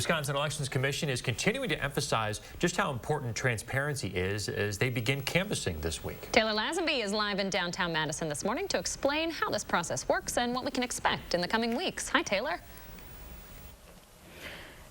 Wisconsin Elections Commission is continuing to emphasize just how important transparency is as they begin canvassing this week. Taylor Lazenby is live in downtown Madison this morning to explain how this process works and what we can expect in the coming weeks. Hi, Taylor.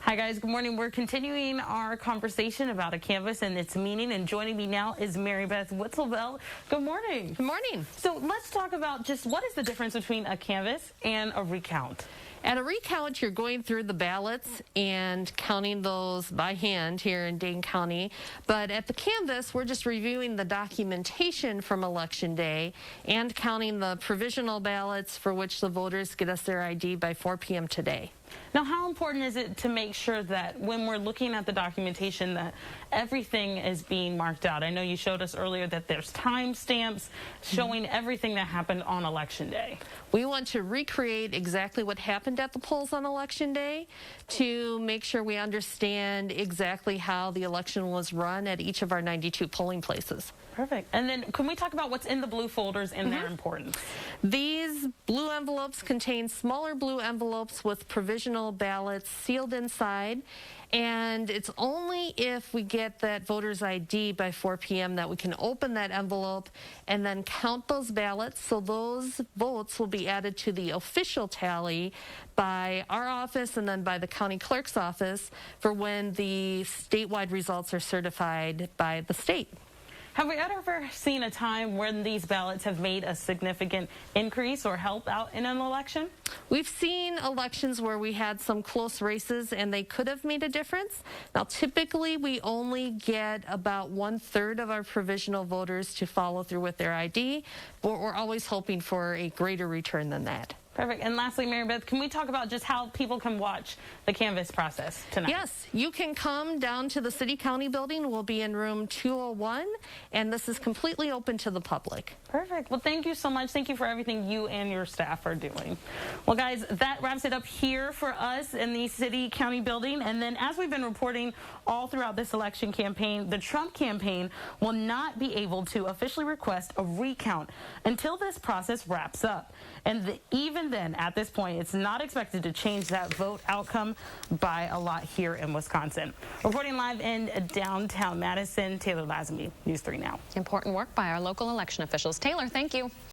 Hi guys, good morning. We're continuing our conversation about a canvass and its meaning, and joining me now is Mary Beth Witzelbell. Good morning. Good morning. So let's talk about just what is the difference between a canvass and a recount? At a recount, you're going through the ballots and counting those by hand here in Dane County. But at the canvass, we're just reviewing the documentation from Election Day and counting the provisional ballots for which the voters get us their ID by 4 p.m. today. Now, how important is it to make sure that when we're looking at the documentation that everything is being marked out? I know you showed us earlier that there's timestamps showing everything that happened on Election Day. We want to recreate exactly what happened at the polls on Election Day to make sure we understand exactly how the election was run at each of our 92 polling places. Perfect. And then can we talk about what's in the blue folders and their importance? These blue envelopes contain smaller blue envelopes with provisional ballots sealed inside, and it's only if we get that voter's ID by 4 p.m. that we can open that envelope and then count those ballots. So those votes will be added to the official tally by our office and then by the county clerk's office for when the statewide results are certified by the state. Have we ever seen a time when these ballots have made a significant increase or help out in an election? We've seen elections where we had some close races and they could have made a difference. Now, typically, we only get about 1/3 of our provisional voters to follow through with their ID, but we're always hoping for a greater return than that. Perfect. And lastly, Mary Beth, can we talk about just how people can watch the canvass process tonight? Yes, you can come down to the City County building. We'll be in room 201, and this is completely open to the public. Perfect. Well, thank you so much. Thank you for everything you and your staff are doing. Well, guys, that wraps it up here for us in the City County building. And then as we've been reporting all throughout this election campaign, the Trump campaign will not be able to officially request a recount until this process wraps up. And even then, at this point, it's not expected to change that vote outcome by a lot here in Wisconsin. Reporting live in downtown Madison, Taylor Lazenby, News 3 Now. Important work by our local election officials. Taylor, thank you.